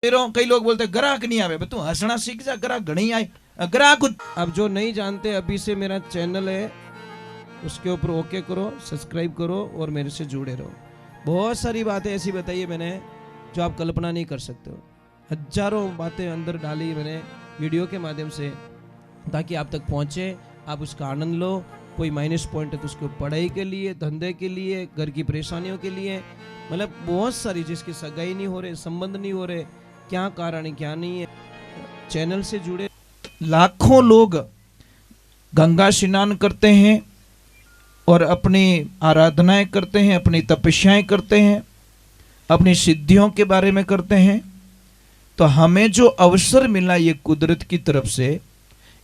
कई लोग बोलते ग्राहक नहीं आवे, तू हंसना सीख जा, ग्राहक घणी आए, ग्राहक। अब जो नहीं जानते, अभी से मेरा चैनल है, उसके ऊपर ओके करो, सब्सक्राइब करो और मेरे से जुड़े रहो। बहुत सारी बातें ऐसी बताई है मैंने जो आप कल्पना नहीं कर सकते हो। हजारों बातें अंदर डाली मैंने वीडियो के माध्यम से, ताकि आप तक पहुंचे, आप उसका आनंद लो। कोई माइनस पॉइंट है तो उसको पढ़ाई के लिए, धंधे के लिए, घर की परेशानियों के लिए, मतलब बहुत सारी, जिसकी सगाई नहीं हो रहे, संबंध नहीं हो रहे, क्या कारण है क्या नहीं है, चैनल से जुड़े। लाखों लोग गंगा स्नान करते हैं और अपनी आराधनाएं करते हैं, अपनी तपस्याएं करते हैं, अपनी सिद्धियों के बारे में करते हैं। तो हमें जो अवसर मिला ये कुदरत की तरफ से,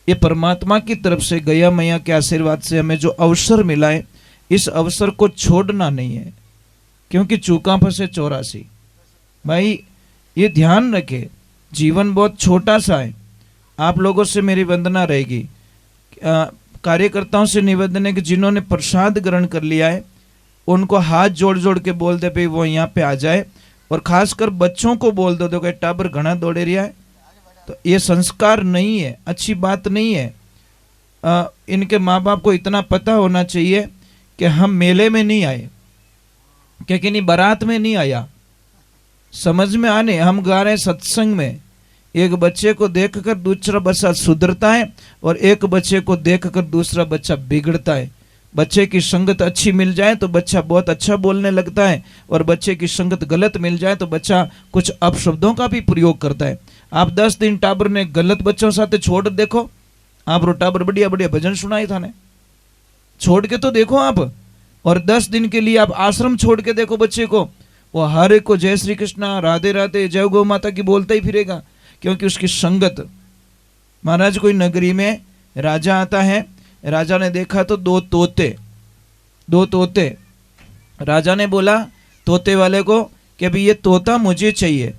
ये परमात्मा की तरफ से, गया मैया के आशीर्वाद से हमें जो अवसर मिला है, इस अवसर को छोड़ना नहीं है। क्योंकि चूका फंसे 84। भाई ये ध्यान रखे, जीवन बहुत छोटा सा है। आप लोगों से मेरी वंदना रहेगी, कार्यकर्ताओं से निवेदन है कि जिन्होंने प्रसाद ग्रहण कर लिया है उनको हाथ जोड़ जोड़ के बोल दे भाई वो यहाँ पे आ जाए। और खासकर बच्चों को बोल दो कि टाबर घना दौड़े रिया है, तो ये संस्कार नहीं है, अच्छी बात नहीं है। इनके माँ बाप को इतना पता होना चाहिए कि हम मेले में नहीं आए, कि किन्हीं बारात में नहीं आया, समझ में आने हम गा रहे सत्संग में। एक बच्चे को देखकर दूसरा बच्चा सुधरता है और एक बच्चे को देखकर दूसरा बच्चा बिगड़ता है। बच्चे की संगत अच्छी मिल जाए तो बच्चा बहुत अच्छा बोलने लगता है, और बच्चे की संगत गलत मिल जाए तो बच्चा कुछ अपशब्दों का भी प्रयोग करता है। आप 10 दिन टाबर ने गलत बच्चों साथ छोड़ देखो, आप रो टाबर बढ़िया बढ़िया भजन सुनाई था ने, छोड़ के तो देखो आप। और 10 दिन के लिए आप आश्रम छोड़ के देखो बच्चे को, वो हर एक को जय श्री कृष्णा, राधे राधे, जय गौ माता की बोलता ही फिरेगा, क्योंकि उसकी संगत। महाराज कोई नगरी में राजा आता है, राजा ने देखा तो दो तोते। राजा ने बोला तोते वाले को कि अभी ये तोता मुझे चाहिए।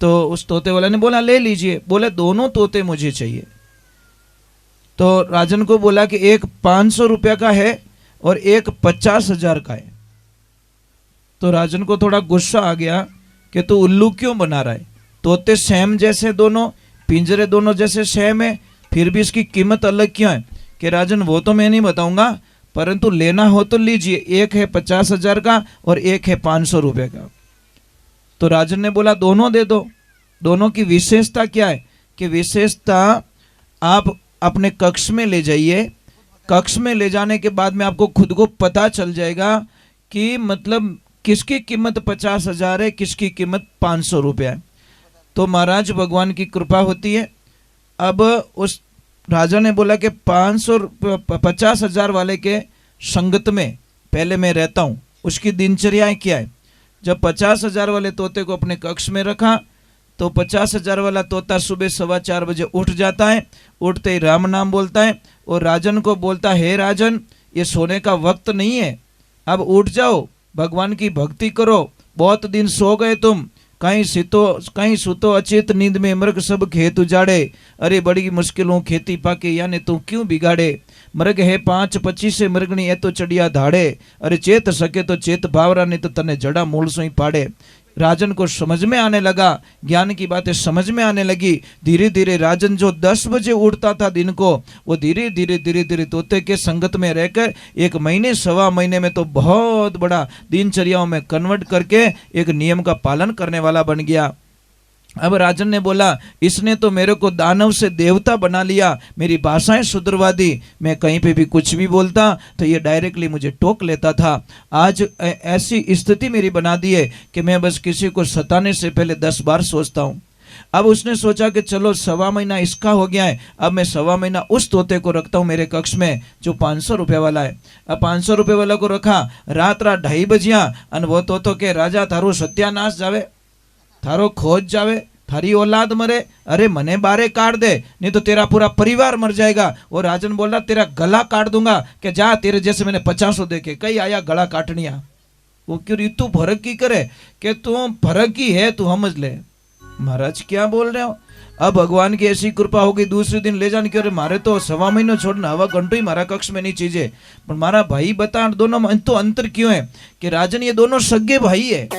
तो उस तोते वाले ने बोला ले लीजिए। बोले दोनों तोते मुझे चाहिए। तो राजन को बोला कि एक 500 रुपया का है और एक 50,000 का है। तो राजन को थोड़ा गुस्सा आ गया कि तू उल्लू क्यों बना रहा है, तोते सेम जैसे दोनों, पिंजरे दोनों जैसे सेम है, फिर भी इसकी कीमत अलग क्यों है। कि राजन वो तो मैं नहीं बताऊंगा, परंतु लेना हो तो लीजिए, एक है 50,000 का और एक है 500 रुपये का। तो राजन ने बोला दोनों दे दो। दोनों की विशेषता क्या है कि विशेषता आप अपने कक्ष में ले जाइए, कक्ष में ले जाने के बाद में आपको खुद को पता चल जाएगा कि मतलब किसकी कीमत 50,000 है, किसकी कीमत 500 रुपया है। तो महाराज भगवान की कृपा होती है। अब उस राजा ने बोला कि 50,000 वाले के संगत में पहले मैं रहता हूँ, उसकी दिनचर्याएं क्या है। जब 50,000 वाले तोते को अपने कक्ष में रखा तो 50,000 वाला तोता सुबह 4:15 बजे उठ जाता है। उठते ही राम नाम बोलता है और राजन को बोलता है, हे राजन ये सोने का वक्त नहीं है, अब उठ जाओ, भगवान की भक्ति करो, बहुत दिन सो गए तुम, कहीं सुतो अचेत नींद में मृग सब खेत उजाड़े, अरे बड़ी मुश्किलों खेती पाके यानी तू क्यों बिगाड़े। मृग है 5:25 से मृगनी ए तो चढ़िया धाड़े, अरे चेत सके तो चेत भावरा नहीं तो तने जड़ा मूल सोई पाड़े। राजन को समझ में आने लगा, ज्ञान की बातें समझ में आने लगी। धीरे धीरे राजन जो 10 बजे उठता था दिन को, वो धीरे धीरे तोते के संगत में रहकर 1 महीने 1.25 महीने में तो बहुत बड़ा दिनचर्याओं में कन्वर्ट करके एक नियम का पालन करने वाला बन गया। अब राजन ने बोला इसने तो मेरे को दानव से देवता बना लिया, मेरी भाषाएं सुधरवा दी, मैं कहीं पे भी कुछ भी बोलता तो ये डायरेक्टली मुझे टोक लेता था। आज ऐसी स्थिति मेरी बना दी है कि मैं बस किसी को सताने से पहले 10 बार सोचता हूँ। अब उसने सोचा कि चलो 1.25 महीना इसका हो गया है, अब मैं 1.25 महीना उस तोते को रखता हूँ मेरे कक्ष में जो 500 रुपये वाला है। अब 500 रुपये वाला को रखा, रात 2:30 बजिया और वो तोतो के राजा थारो सत्यानाश जावे, थारो खोज जावे, थारी औलाद मरे, अरे मने बारे काट दे नहीं तो तेरा पूरा परिवार मर जाएगा। वो राजन बोल रहा तेरा गला काट दूंगा कि जा, तेरे जैसे मैंने 50 देखे, कई आया गला काटनिया। वो क्यों ऋतु फर्क की करे कि तू फर्क ही है, तू समझ ले। महाराज क्या बोल रहे हो। अब भगवान की ऐसी कृपा हो गई, दूसरे दिन ले जाने की, अरे मारे तो 1.25 महीना छोड़ना, हवा घंटो ही मारा कक्ष में नहीं चीजें। पर मारा भाई बता दोनों में तो अंतर क्यों है कि राजन ये दोनों सगे भाई है,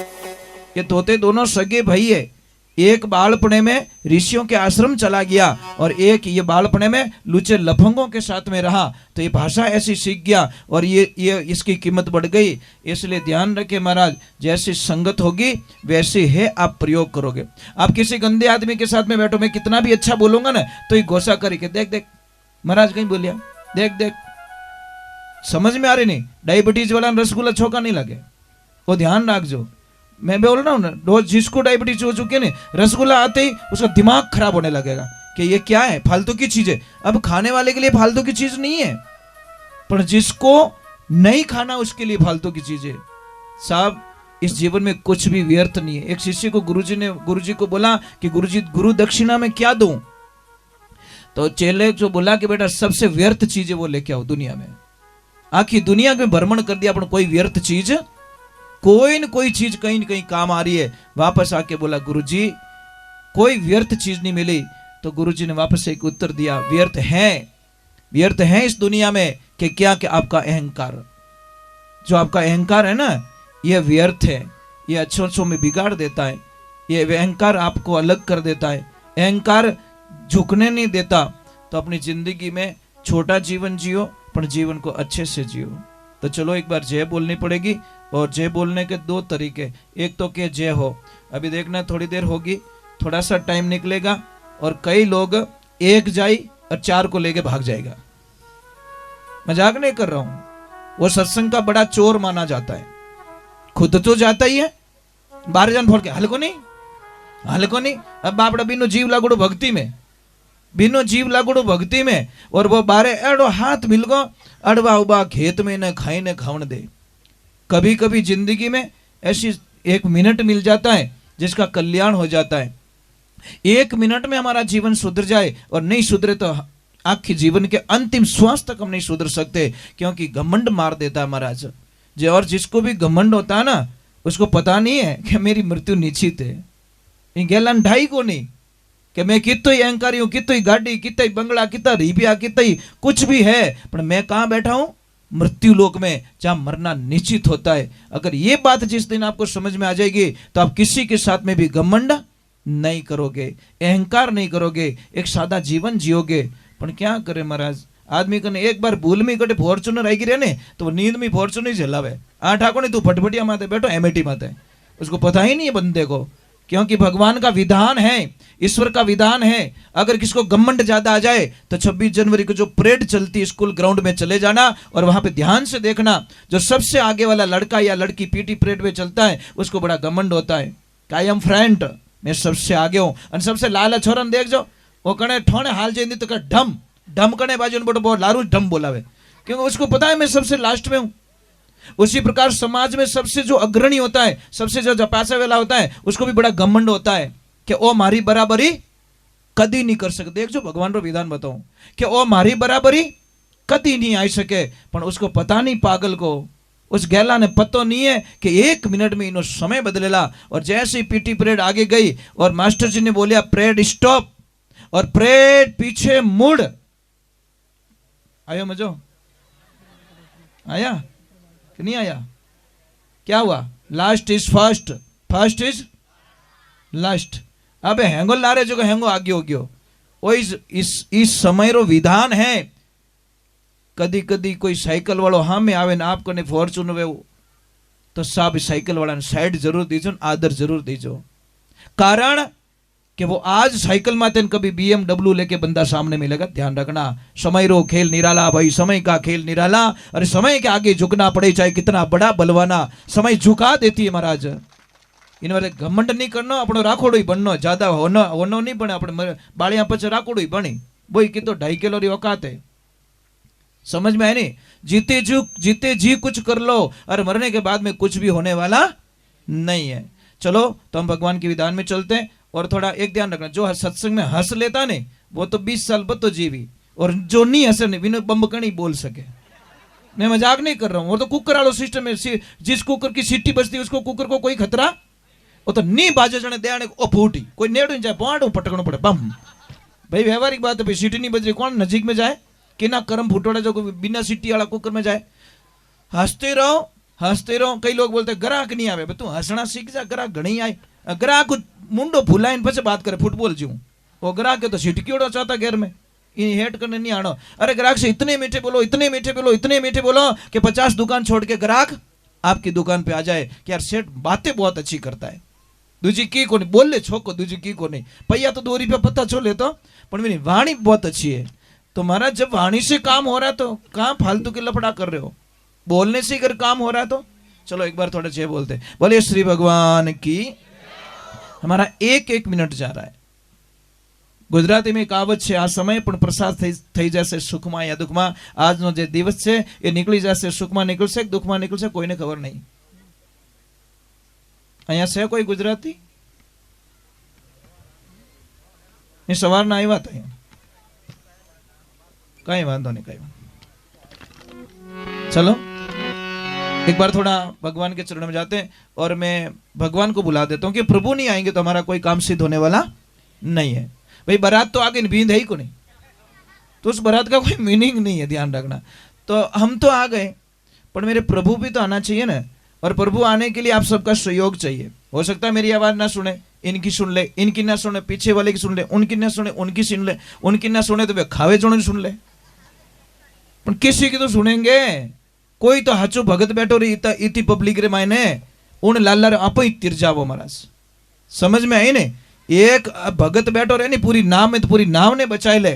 ये तोते दोनों सगे भाई है। एक बालपने में ऋषियों के आश्रम चला गया और एक ये बालपने में लुचे लफंगों के साथ में रहा, तो ये भाषा ऐसी सीख गया और ये इसकी कीमत बढ़ गई। इसलिए ध्यान रखे महाराज, जैसी संगत होगी वैसे है आप प्रयोग करोगे। आप किसी गंदे आदमी के साथ में बैठो, मैं कितना भी अच्छा बोलूंगा ना तो ये घोषा करके देख देख महाराज कहीं बोलिया, देख देख, समझ में आ रही नहीं। डायबिटीज वाला रसगुल्ला छोका नहीं लगे, वो ध्यान रखो। मैं बोल रहा हूँ ना, रोज जिसको डायबिटीज हो चुकी है ना, रसगुल्ला आते ही उसका दिमाग खराब होने लगेगा कि ये क्या है, फालतू की चीज है। अब खाने वाले के लिए फालतू की चीज नहीं है, पर जिसको नहीं खाना उसके लिए फालतू की चीज है। साहब इस जीवन में कुछ भी व्यर्थ नहीं है। एक शिष्य को गुरुजी को बोला कि गुरुजी गुरु दक्षिणा में क्या दूं, तो चेले जो बोला कि बेटा सबसे व्यर्थ चीज है वो लेके आओ दुनिया में। आखिर दुनिया में भ्रमण कर दिया, अपन कोई व्यर्थ चीज, कोई न कोई चीज कहीं न कहीं काम आ रही है। वापस आके बोला गुरुजी कोई व्यर्थ चीज नहीं मिली, तो गुरुजी ने वापस एक उत्तर दिया, व्यर्थ है इस दुनिया में कि क्या कि आपका अहंकार, जो आपका अहंकार है ना, यह व्यर्थ है, यह अच्छों में बिगाड़ देता है। यह अहंकार आपको अलग कर देता है, अहंकार झुकने नहीं देता। तो अपनी जिंदगी में छोटा जीवन जियो, पर जीवन को अच्छे से जियो। तो चलो एक बार जय बोलनी पड़ेगी, और जय बोलने के दो तरीके, एक तो कि जय हो, अभी देखना थोड़ी देर होगी, थोड़ा सा टाइम निकलेगा और कई लोग एक जाई और 4 को लेके भाग जाएगा। मजाक नहीं कर रहा हूं, वो सत्संग का बड़ा चोर माना जाता है, खुद तो जाता ही है, 12 जन फोड़ के हल्को नहीं। अब बापड़ा बिनो जीव लागुड़ो भक्ति में, और वो 12 एड़ो हाथ मिल गो अड़वा उबा खेत में न खाई न खावन दे। कभी कभी जिंदगी में ऐसी 1 मिनट मिल जाता है जिसका कल्याण हो जाता है। 1 मिनट में हमारा जीवन सुधर जाए, और नहीं सुधरे तो आखिर जीवन के अंतिम श्वास तक हम नहीं सुधर सकते, क्योंकि घमंड मार देता है महाराज। जो और जिसको भी घमंड होता है ना, उसको पता नहीं है कि मेरी मृत्यु निश्चित है। गैलन ढाई को नहीं कि मैं कितो ही अहंकारी हूं, कितो ही गाड़ी, कितना ही बंगला, कितना रुपया, कितना ही कुछ भी है, पर मैं कहां बैठा हूं, मृत्यु लोक में, जहां मरना निश्चित होता है। अगर ये बात जिस दिन आपको समझ में आ जाएगी, तो आप किसी के साथ में भी घमंड नहीं करोगे, अहंकार नहीं करोगे, एक सादा जीवन जियोगे। पर क्या करे महाराज, आदमी कने एक बार भूल में कटे फॉर्चूनर आई रहे ने, तो वो नींद में फॉर्चूनर जलावे, ठाको नहीं तू फटफटिया माते बैठो एमएटी माते, उसको पता ही नहीं है बंदे को। क्योंकि भगवान का विधान है, ईश्वर का विधान है, अगर किसको घमंड ज्यादा आ जाए तो 26 जनवरी को जो परेड चलती स्कूल ग्राउंड में चले जाना, और वहां पे ध्यान से देखना, जो सबसे आगे वाला लड़का या लड़की पीटी परेड में चलता है, उसको बड़ा घमंड होता है, आई एम फ्रंट, मैं सबसे आगे हूं। और सबसे लाला छोरन देख जो, वो कने ठोने हाल जाए तो कर ढम ढम कने बाजू बोलो लारू ढम बोलावे, क्योंकि उसको पता है मैं सबसे लास्ट में हूं। उसी प्रकार समाज में सबसे जो अग्रणी होता है, सबसे जो पैसा वाला होता है, उसको भी बड़ा घमंड होता है कि ओ मारी बराबरी कदी नहीं कर सकते। देख जो भगवान रो विधान बताऊं कि ओ मारी बराबरी कदी नहीं आई सके, पर उसको पता नहीं, पागल को, उस गैला ने पतो नहीं है कि 1 मिनट में इनो समय बदलेला। और जैसे ही पीटी परेड आगे गई और मास्टर जी ने बोलिया परेड स्टॉप, और परेड पीछे मुड़ आयो, मजो आया कि नहीं आया? क्या हुआ? Last is first, first is last. अब हेंगो लारे जो हेंगो आगे हो गयो, वो इस समय रो विधान है। कदी कदी कोई साइकिल वालों हाँ में आवे ना आपको ने फॉर्चूनर वे, तो साहब साइकिल वाला ने साइड जरूर दीजो, आदर जरूर दीजो। कारण कि वो आज साइकिल माते कभी BMW लेके बंदा सामने मिलेगा। ध्यान रखना, समय रो खेल निराला भाई, समय का खेल निराला। अरे समय के आगे झुकना पड़े, चाहे कितना बड़ा बलवाना, समय झुका देती है महाराज। इन वाले घमंड नहीं करना, अपनो राखोड़ो ही बननो, ज्यादा होनो नहीं बने, अपने बाड़िया पचे राखोड़ो ही बनी, बोई की तो 2.5 किलो री औकात है। समझ में आए नहीं? जीते जी कुछ कर लो, और मरने के बाद में कुछ भी होने वाला नहीं है। चलो तो हम भगवान के विधान में चलते हैं। और थोड़ा एक ध्यान रखना, जो सत्संग में हंस लेता ने वो तो 20 साल बाद तो जीवी, और जो नहीं हंसे ने बिना बम्बकणी बोल सके। मैं मजाक नहीं कर रहा हूं। वो तो कुकर वालों सिस्टम है, जिस कुकर की सीटी बजती उसको कुकर को कोई खतरा, वो तो नहीं बाजे जने दे ओ फूटी, कोई नेड़ू जाए पांडू पटकनो पड़े बम। भाई व्यवहारिक बात है, भाई सीटी नहीं बज रही, कौन नजीक में जाए कि ना कर्म फूटोड़ा जो बिना सीटी वाला कुकर में जाए। हंसते रहो, हंसते रहो। कई लोग बोलते ग्राहक नहीं आवे, तू हंसना सीख जा, ग्राहक घणी आए। ग्राहक मुंडो फुलाइन पछे बात करे फुटबॉल जीव वो ग्राहक के तो छिटकीड़ो चाहता घेर में इन हेट करने नहीं आनो। अरे ग्राहक से इतने मीठे बोलो, इतने मीठे बोलो, इतने मीठे बोलो कि 50 दुकान छोड़ के ग्राहक आपकी दुकान पे आ जाए कि यार सेठ बातें बहुत अच्छी करता है। दूजी की को नहीं बोल ले छोको, दूजी की को नहीं पैया तो 2 रुपया पता छो ले तो पर मेरी वाणी बहुत अच्छी है। तो महाराज जब वाणी से काम हो रहा है तो कहाँ फालतू के लफड़ा कर रहे हो, बोलने से अगर काम हो रहा है तो चलो एक बार थोड़ा जय बोलते बोले श्री भगवान की। हमारा 1 मिनट जा रहा है। गुजराती में कहावत है, आ समय पण प्रसाद થઈ જશે સુખમાં યા દુઃખમાં। આજનો જે દિવસ છે એ નીકળી જશે, સુખમાં નીકળશે કે દુઃખમાં નીકળશે કોઈને ખબર નહીં। અહીંયા છે કોઈ ગુજરાતી? એ સવારના આવ્યા હતા અહીંયા, કઈ વાંધો નહીં, કઈ चलो एक बार थोड़ा भगवान के चरणों में जाते हैं और मैं भगवान को बुला देता हूँ कि प्रभु नहीं आएंगे तो हमारा कोई काम सिद्ध होने वाला नहीं है। भाई बारात तो आगे भींद है ही को नहीं, तो उस बारात का कोई मीनिंग नहीं है, ध्यान रखना। तो हम तो आ गए पर मेरे प्रभु भी तो आना चाहिए ना, और प्रभु आने के लिए आप सबका सहयोग चाहिए। हो सकता है मेरी आवाज ना सुने, इनकी सुन ले, इनकी ना सुने, पीछे वाले की सुन ले, उनकी ना सुने, उनकी सुन ले, उनकी ना सुने तो वे खावे जोड़े सुन ले, पर किसी की तो सुनेंगे। कोई तो हाचो भगत बैठो रही इतनी पब्लिक रे मायने उन लाला रे आप ही तिर जावो महाराज, समझ में आई ने। एक भगत बैठो रहे नहीं पूरी नाव में तो पूरी नाव ने बचाए ले,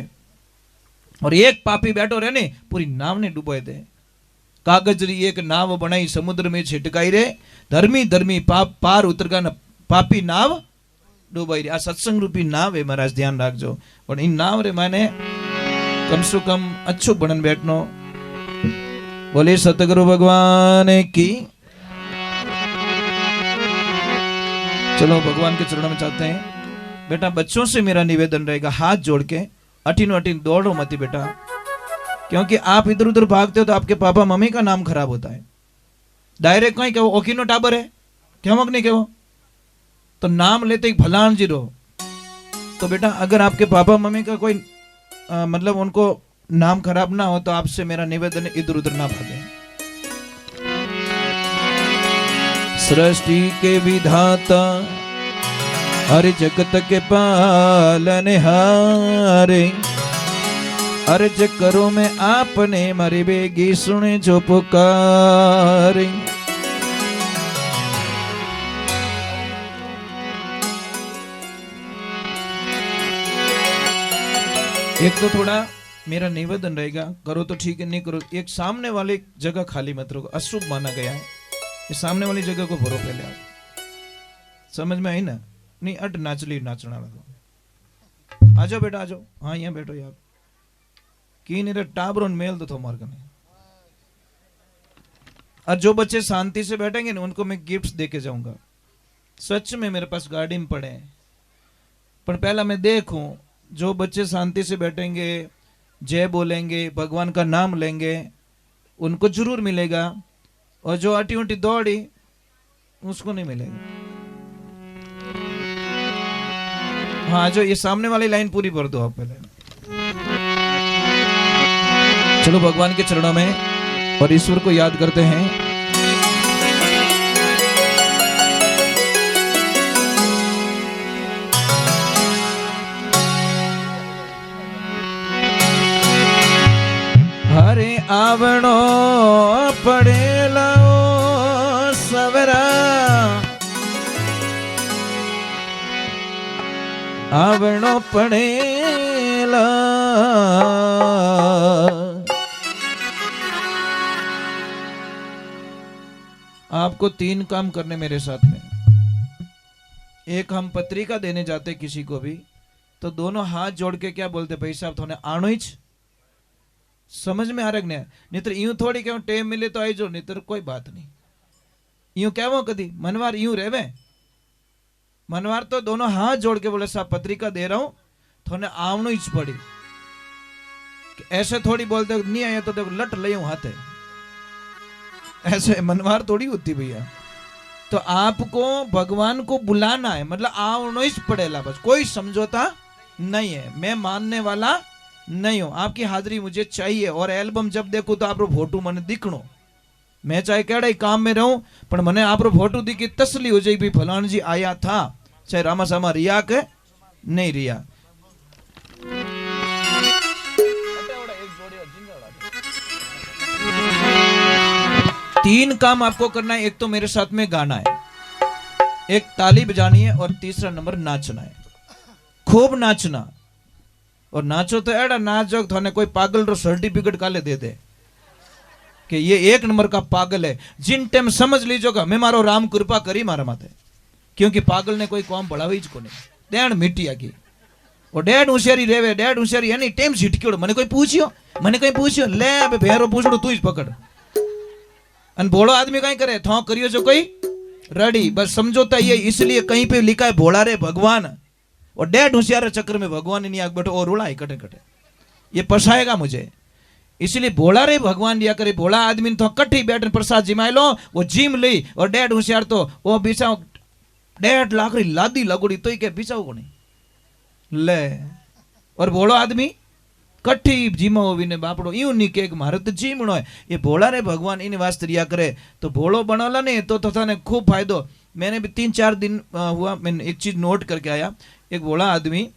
और एक पापी बैठो रहे नहीं पूरी नाव ने डुबोए दे। कागज री एक नाव बनाई समुद्र में छिटकाई रे, धर्मी धर्मी पाप पार उतर का न पापी नाव डुबाई रे। आ सत्संग रूपी नाव है महाराज, ध्यान रखजो। और इन नाव रे माने कम से कम अच्छो बनन बैठनो। बोले सतगुरु भगवान की। चलो भगवान के चरणों में चाहते हैं। बेटा बच्चों से मेरा निवेदन रहेगा, हाथ जोड़ के अटीनो अटीन दौड़ो मत बेटा, क्योंकि आप इधर उधर भागते हो तो आपके पापा मम्मी का नाम खराब होता है। डायरेक्ट कहीं कहो ओकिनो टाबर है क्यों मग नहीं कहो, तो नाम लेते ही भलान जी रहो। तो बेटा अगर आपके पापा मम्मी का कोई मतलब उनको नाम खराब ना हो तो आपसे मेरा निवेदन है इधर उधर ना भागे। सृष्टि के विधाता हर जगत के पालने हारे, अर्ज करो मैं आपने मारी बेगी सुने जो पुकारे। एक तो थोड़ा मेरा निवेदन रहेगा, करो तो ठीक है, नहीं करो एक सामने वाली जगह खाली मत रखो, अशुभ माना गया है। ये सामने वाली जगह को भरो पहले आप, समझ में आई ना? नहीं अट नाचली नाचना लगो। आ जाओ बेटा आ जाओ, हाँ यहाँ बैठो यार। की नहीं टाबरों मेल तो मार करने। और जो बच्चे शांति से बैठेंगे ना उनको मैं गिफ्ट्स दे के जाऊंगा। सच में मेरे पास गाड़ी में पड़े हैं, पर पहला मैं देखूं जो बच्चे शांति से बैठेंगे, जय बोलेंगे, भगवान का नाम लेंगे, उनको जरूर मिलेगा, और जो अटी उटी दौड़ी उसको नहीं मिलेगा। हाँ जो ये सामने वाली लाइन पूरी भर दो आप पहले। चलो भगवान के चरणों में और ईश्वर को याद करते हैं। हरे आवणो पड़ेला सवरा, आवणो पड़ेला। आपको 3 काम करने मेरे साथ में। एक हम पत्रिका देने जाते किसी को भी तो दोनों हाथ जोड़ के क्या बोलते, भाई साहब थोने आणो ही समझ में आ रहा है। नितर यूं थोड़ी क्यों टेम मिले तो आई जो, नितर कोई बात नहीं। यूं कहवो कदी मनवार यूं रेवे, मनवार तो दोनों हाथ जोड़ के बोले साहब पत्रिका दे रहा हूं थोने आवनो ही पड़ी। ऐसे थोड़ी बोलते नहीं आया तो देखो लट ले हाथे, ऐसे मनवार थोड़ी होती भैया। तो आपको भगवान को बुलाना है, मतलब आवनो ही पड़ेला, बस कोई समझौता नहीं है। मैं मानने वाला नहीं हूं, आपकी हाजिरी मुझे चाहिए। और एल्बम जब देखूं तो आप फोटो मने दिखणो, मैं चाहे केड़ा काम में रहूं पर मने आप फोटो दिखी तसली हो जाए भी फलान जी आया था, चाहे रामा सामा रिया के नहीं रिया। तीन काम आपको करना है। एक तो मेरे साथ में गाना है, एक ताली बजानी है, और तीसरा नंबर नाचना है। खूब नाचना, और नाचो तो एड़ा नाच जो थाने कोई पागल रो सर्टिफिकेट काले दे दे कि ये 1 नंबर का पागल है। जिन टाइम समझ लीजोगा मैं मारो राम कृपा करी मारा माथे, क्योंकि पागल ने कोई काम बढ़ावी ज कोनी। डेढ़ मिट्टिया की और डेढ़ होशियारी रेवे, डेढ़ होशियारी एनी टाइम झिटक्यो। मैंने कोई पूछियो ले अब भेरो पूछड़ो तू ही पकड़। अन भोड़ो आदमी कहीं करे थो करियो जो कोई रेडी, बस समझोता ये इसलिए कहीं पे लिखा है भोला रे भगवान, और डेढ़ होशियार चक्कर में भगवान नहीं आग बैठो और रुला कटे कटे, ये पसाएगा मुझे। इसलिए भोला रे भगवान दिया करे। भोला आदमी तो कट्ठी बैठ प्रसाद जिमाय लो, वो जिम ली, और डेढ़ होशियार तो वो बिछाओ 1.5 लाख री लादी लगोड़ी तो ही के बिछाओ को नहीं ले। और भोलो आदमी कट्ठी जीमो ने बापड़ो यूं नहीं के मारे तो जीमणो है। ये भोला रे भगवान इन वास्ते रिया करे तो भोलो बनोला नहीं तो थाने खूब फायदो। मैंने भी 3-4 दिन हुआ, मैंने एक चीज नोट करके आया। एक भोला आदमी,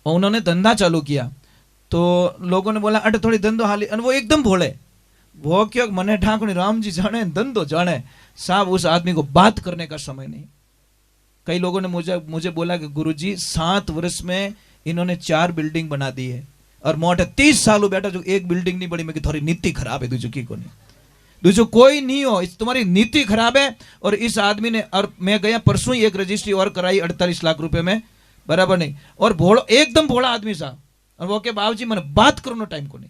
उन्होंने धंधा चालू किया, तो लोगों ने बोला अटे थोड़ी धंधो हाली, और वो एकदम भोले। वो क्यों मने ठाकुर राम जी जाने धंधो जाने साहब, उस आदमी को बात करने का समय नहीं। कई लोगों ने मुझे बोला कि गुरुजी 7 वर्ष में इन्होंने 4 बिल्डिंग बना दी है, और मोटे 30 साल बैठा जो एक बिल्डिंग नहीं बनी। मैं कि थोड़ी नीति खराब है, दूसरी को नहीं, दूसरी कोई नहीं हो, इस तुम्हारी नीति खराब है। और इस आदमी ने, और मैं गया परसों ही एक रजिस्ट्री और कराई 48 लाख रुपए में, बराबर नहीं। और भोड़ा एकदम भोला आदमी साहब, और वो के बाबूजी मैंने बात करो टाइम को नहीं,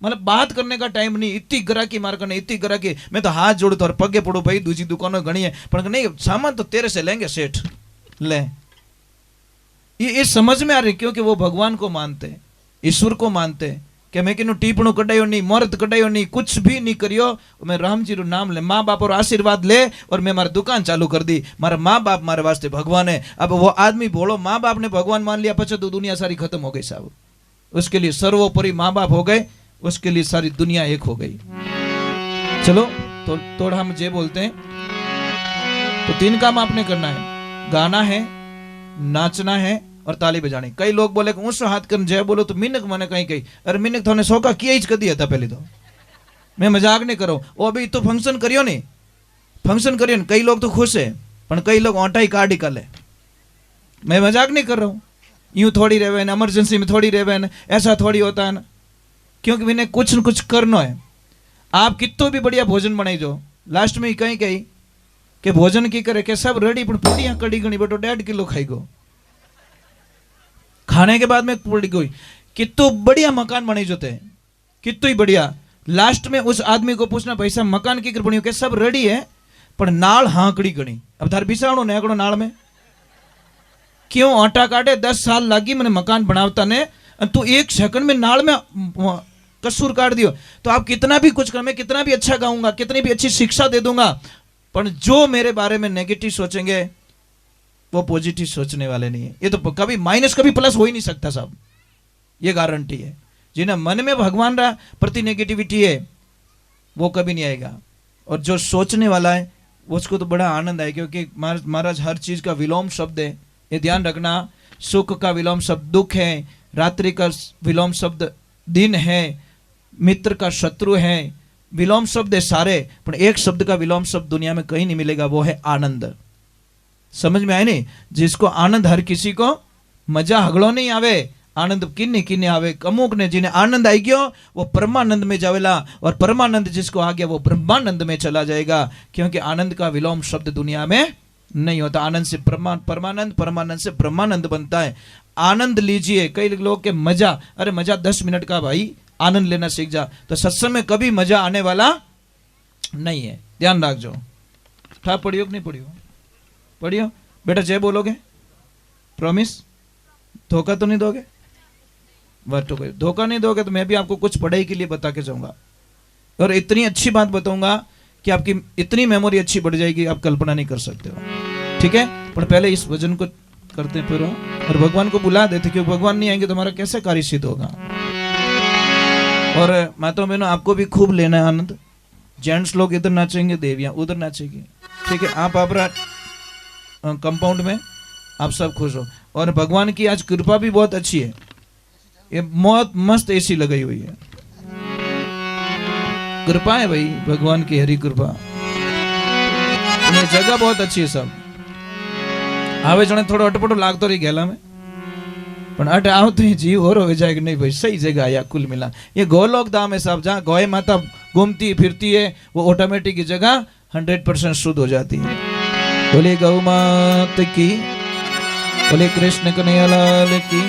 मतलब बात करने का टाइम नहीं। इतनी ग्राहकी मार करने, इतनी ग्राहकी, मैं तो हाथ जोड़ू तो और पगे पड़ो भाई, दूसरी दुकानों घनी है पर नहीं, सामान तो तेरे से लेंगे सेठ ले। ये समझ में आ रही, क्योंकि वो भगवान को मानते, ईश्वर को मानते कि मैं किन्हू टीपणू कटायो नहीं, मोहरत कटायो नहीं, कुछ भी नहीं करियो, मैं राम जी रू नाम ले, माँ बाप और आशीर्वाद ले, और मैं मारी दुकान चालू कर दी। मारा माँ बाप मारे वास्ते भगवान है। अब वो आदमी बोलो माँ बाप ने भगवान मान लिया पछे तो दुनिया सारी खत्म हो गई साहब। उसके लिए सर्वोपरि माँ बाप हो गए, उसके लिए सारी दुनिया एक हो गई। चलो तो थोड़ा हम जे बोलते हैं, तो 3 काम आपने करना है, गाना है, नाचना है और ताली बजानी। कई लोग बोले ऊंचो हाथ कर जय बोलो तो मिनक मैंने कहीं कही, अरे मिनक थोने सौका किया ही कर दिया था पहले तो, मैं मजाक नहीं करो। वो अभी तो फंक्शन करियो नहीं, फंक्शन करियो नहीं, कई लोग तो खुश है पर कई लोग ओंटा ही काट निकाले। मैं मजाक नहीं कर रहा हूँ, यूं थोड़ी रहे ना, इमरजेंसी में थोड़ी रहे ना, ऐसा थोड़ी होता है ना, क्योंकि मैंने कुछ न कुछ करना है। आप कितो भी बढ़िया भोजन बनाई जो, लास्ट में कहीं कहीं के भोजन की करे के सब रेडी, पर पूड़ियां कड़ी गणी बेटो 1.5 किलो खाई गो, खाने के बाद में पड़ी गई। कितो बढ़िया मकान बने जोते, कितो ही बढ़िया। लास्ट में उस आदमी को पूछना भाई साहब मकान की बनी के सब रेडी है पर नाल हाकड़ी गणी, अब थार बिसाणो नेकड़ो नाल में क्यों आटा काटे 10 साल लागी मैंने मकान बनावता ने, तू 1 सेकंड में नाल में कसूर काट दियो। तो आप कितना भी कुछ कर, मैं कितना भी अच्छा गाऊंगा, कितनी भी अच्छी शिक्षा दे दूंगा, पर जो मेरे बारे में नेगेटिव सोचेंगे वो पॉजिटिव सोचने वाले नहीं है। ये तो कभी माइनस कभी प्लस हो ही नहीं सकता साहब, ये गारंटी है। जिन्हें मन में भगवान रहा प्रति नेगेटिविटी है वो कभी नहीं आएगा, और जो सोचने वाला है उसको तो बड़ा आनंद आए, क्योंकि महाराज हर चीज का विलोम शब्द है, ये ध्यान रखना। सुख का विलोम शब्द दुख है, रात्रि का विलोम शब्द दिन है, मित्र का शत्रु है, विलोम शब्द है सारे, पर एक शब्द का विलोम शब्द दुनिया में कहीं नहीं मिलेगा, वो है आनंद। समझ में आए नहीं? जिसको आनंद, हर किसी को मजा हगड़ो नहीं आवे, आनंद किन्ने किन्ने आवे, अमुक ने जिन्हें आनंद आई गयो वो परमानंद में जावेला, और परमानंद जिसको आ गया वो ब्रह्मानंद में चला जाएगा, क्योंकि आनंद का विलोम शब्द दुनिया में नहीं होता। आनंद से परमानंद, परमानंद से ब्रह्मानंद बनता है। आनंद लीजिए। कई लोग के मजा, अरे मजा 10 मिनट का भाई, आनंद लेना सीख जा, तो सत्संग में कभी मजा आने वाला नहीं है, ध्यान रख जो। था पढ़ियो कि नहीं पढ़ियो? पढ़ियो बेटा, जय बोलोगे? प्रॉमिस? धोखा तो नहीं दोगे? तो कोई धोखा नहीं दोगे तो मैं भी आपको कुछ पढ़ाई के लिए बता के जाऊंगा, और इतनी अच्छी बात बताऊंगा कि आपकी इतनी मेमोरी अच्छी बढ़ जाएगी आप कल्पना नहीं कर सकते हो। ठीक है, पर पहले इस भजन को करते फिर और भगवान को बुला देते, क्योंकि भगवान नहीं आएंगे तो हमारा कैसे कार्य सिद्ध होगा। और माता बहनों आपको भी खूब लेना है आनंद। जेंट्स लोग इधर नाचेंगे, देवियां उधर नाचेंगी। ठीक है, आप कंपाउंड में आप सब खुश हो। और भगवान की आज कृपा भी बहुत अच्छी है, ये बहुत मस्त एसी लगाई हुई है, कृपा है भाई भगवान की, हरी कृपा। ये जगह बहुत अच्छी है सब। आवे जने थोड़ो अटपटो लागतो रही गेला में, पण अट आओ तो ये जीव और हो जाए कि नहीं भाई सही जगह आया कुल मिला। ये गोलोक धाम है साहब, जहाँ गौ माता घूमती फिरती है वो ऑटोमेटिक ये जगह 100% शुद्ध हो जाती है। बोले गौ माता की, बोले कृष्ण कन्हैया लाल की।